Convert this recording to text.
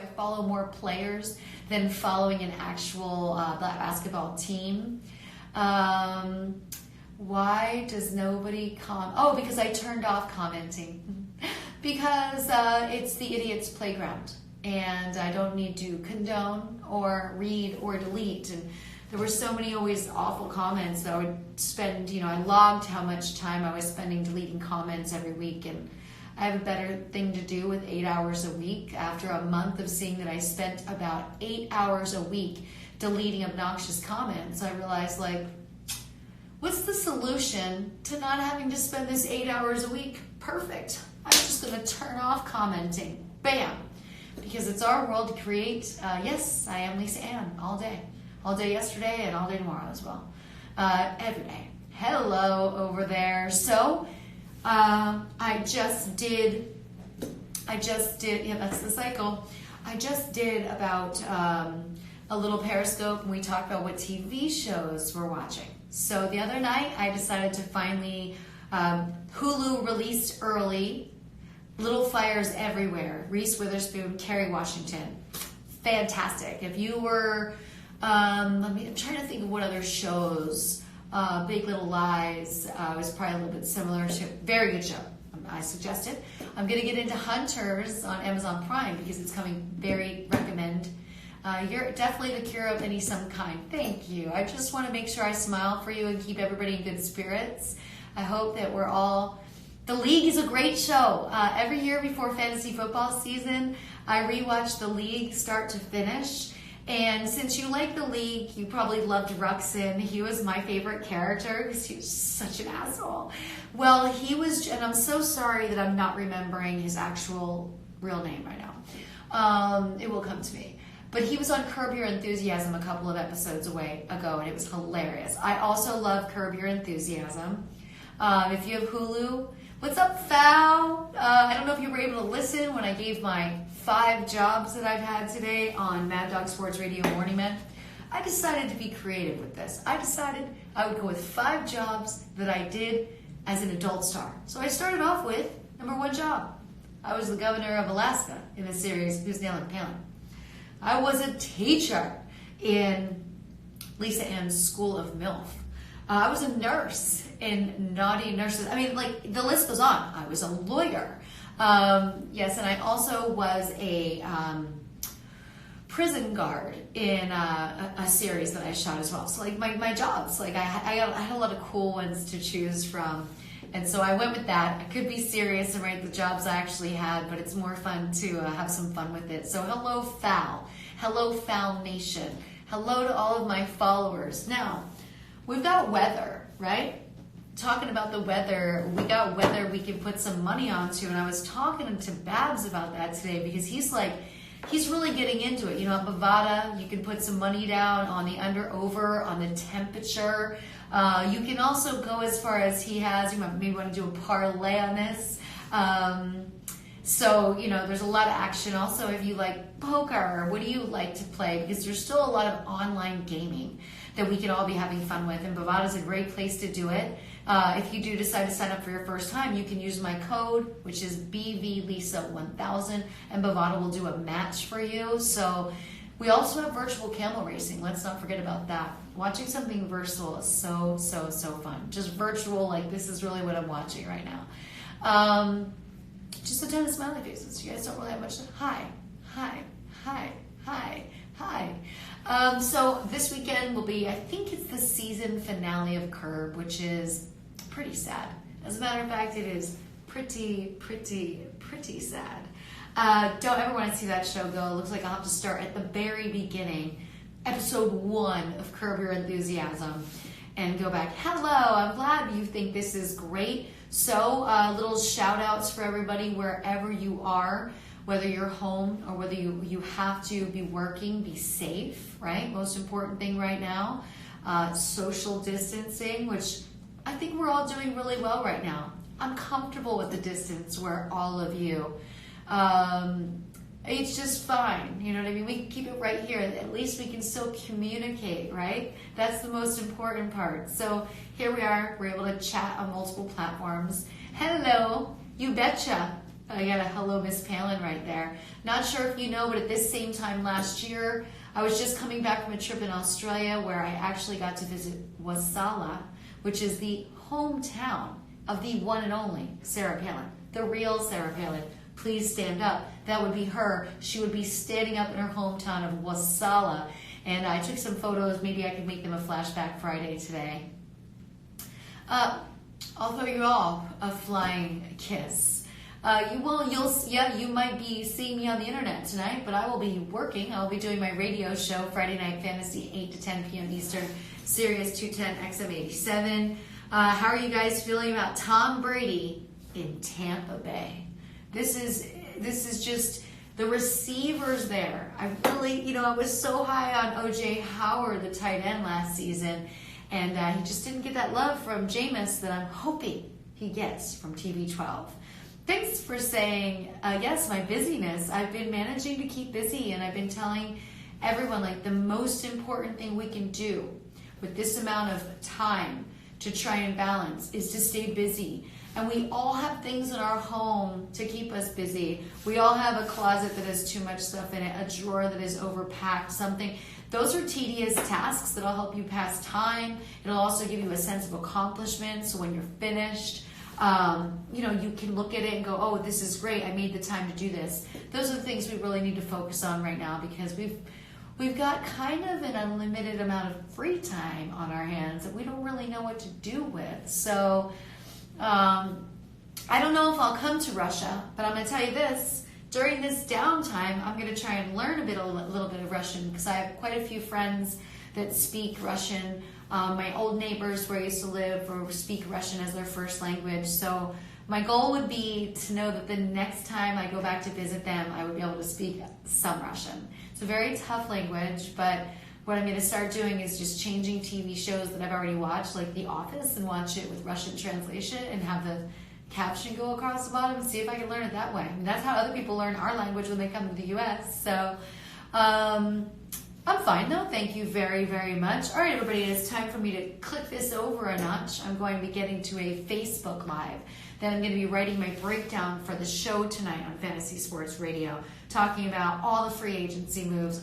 I follow more players than following an actual basketball team. Why does nobody Oh, because I turned off commenting. Because it's the idiot's playground. And I don't need to condone or read or delete. And there were so many always awful comments that I would spend, I logged how much time I was spending deleting comments every week. And I have a better thing to do with 8 hours a week. After a month of seeing that I spent about 8 hours a week deleting obnoxious comments, I realized, what's the solution to not having to spend this 8 hours a week? Perfect. I'm just going to turn off commenting. Bam. Because it's our world to create. Yes, I am Lisa Ann all day. All day yesterday and all day tomorrow as well. Every day. Hello over there. So, I just did, yeah, that's the cycle. I just did about a little Periscope, and we talked about what TV shows we're watching. So the other night, I decided to finally, Hulu released early, Little Fires Everywhere, Reese Witherspoon, Kerry Washington. Fantastic. If you were, I'm trying to think of what other shows. Big Little Lies was probably a little bit similar to, very good show, I suggest it. I'm going to get into Hunters on Amazon Prime because it's coming, very recommend. You're definitely the cure of any some kind. Thank you. I just want to make sure I smile for you and keep everybody in good spirits. I hope that we're all, The League is a great show. Every year before fantasy football season, I rewatch The League start to finish. And since you like The League, you probably loved Ruxin. He was my favorite character because he was such an asshole. Well, he was, and I'm so sorry that I'm not remembering his actual real name right now. It will come to me. But he was on Curb Your Enthusiasm a couple of episodes ago, and it was hilarious. I also love Curb Your Enthusiasm. If you have Hulu, what's up, Fal? I don't know if you were able to listen when I gave my 5 jobs that I've had today on Mad Dog Sports Radio Morning Man. I decided to be creative with this. I decided I would go with 5 jobs that I did as an adult star. So I started off with number 1 job. I was the governor of Alaska in the series Who's Nailing Palin. I was a teacher in Lisa Ann's School of MILF. I was a nurse in Naughty Nurses. I mean, the list goes on. I was a lawyer. Yes, and I also was a prison guard in a series that I shot as well. So my jobs, I had a lot of cool ones to choose from. And so I went with that. I could be serious and write the jobs I actually had, but it's more fun to have some fun with it. So hello, Fal. Hello, Fal Nation. Hello to all of my followers. Now, we've got weather, right? Talking about the weather, we got weather we can put some money onto, and I was talking to Babs about that today because he's really getting into it. At Bovada, you can put some money down on the under-over, on the temperature. You can also go as far as he has. You might maybe want to do a parlay on this. So, there's a lot of action. Also, if you like poker, what do you like to play? Because there's still a lot of online gaming that we can all be having fun with, and Bovada's a great place to do it. If you do decide to sign up for your first time, you can use my code, which is BVLisa1000, and Bovada will do a match for you. So we also have virtual camel racing. Let's not forget about that. Watching something virtual is so, so, so fun. Just virtual, this is really what I'm watching right now. Just a ton of smiley faces. You guys don't really have much to... Hi. So this weekend will be, I think it's the season finale of Curb, which is pretty sad. As a matter of fact, it is pretty sad. Don't ever want to see that show go. It looks like I'll have to start at the very beginning, episode 1 of Curb Your Enthusiasm, and go back. Hello, I'm glad you think this is great. So, little shout outs for everybody wherever you are. Whether you're home or whether you have to be working, be safe, right? Most important thing right now. Social distancing, which I think we're all doing really well right now. I'm comfortable with the distance where all of you. It's just fine. You know what I mean? We can keep it right here. At least we can still communicate, right? That's the most important part. So here we are. We're able to chat on multiple platforms. Hello. You betcha. I got a hello Miss Palin right there. Not sure if you know, but at this same time last year, I was just coming back from a trip in Australia where I actually got to visit Wasala, which is the hometown of the one and only Sarah Palin, the real Sarah Palin. Please stand up. That would be her. She would be standing up in her hometown of Wasala. And I took some photos. Maybe I could make them a flashback Friday today. I'll throw you all a flying kiss. You might be seeing me on the internet tonight, but I will be working. I'll be doing my radio show, Friday Night Fantasy, 8 to 10 p.m. Eastern, Sirius 210 XM87. How are you guys feeling about Tom Brady in Tampa Bay? This is just the receivers there. I really, I was so high on O.J. Howard, the tight end last season, and he just didn't get that love from Jameis that I'm hoping he gets from TB12. Thanks for saying, yes, my busyness. I've been managing to keep busy, and I've been telling everyone, like, the most important thing we can do with this amount of time to try and balance is to stay busy. And we all have things in our home to keep us busy. We all have a closet that has too much stuff in it, a drawer that is overpacked, something. Those are tedious tasks that'll help you pass time. It'll also give you a sense of accomplishment, so when you're finished, you can look at it and go, oh, this is great. I made the time to do this. Those are the things we really need to focus on right now, because we've got kind of an unlimited amount of free time on our hands that we don't really know what to do with. So I don't know if I'll come to Russia, but I'm going to tell you this. During this downtime, I'm going to try and learn a little bit of Russian, because I have quite a few friends that speak Russian. My old neighbors where I used to live speak Russian as their first language. So my goal would be to know that the next time I go back to visit them, I would be able to speak some Russian. It's a very tough language, but what I'm going to start doing is just changing TV shows that I've already watched, like The Office, and watch it with Russian translation and have the caption go across the bottom and see if I can learn it that way. I mean, that's how other people learn our language when they come to the U.S. So I'm fine though, thank you very, very much. All right, everybody, it's time for me to click this over a notch. I'm going to be getting to a Facebook Live. Then I'm going to be writing my breakdown for the show tonight on Fantasy Sports Radio, talking about all the free agency moves.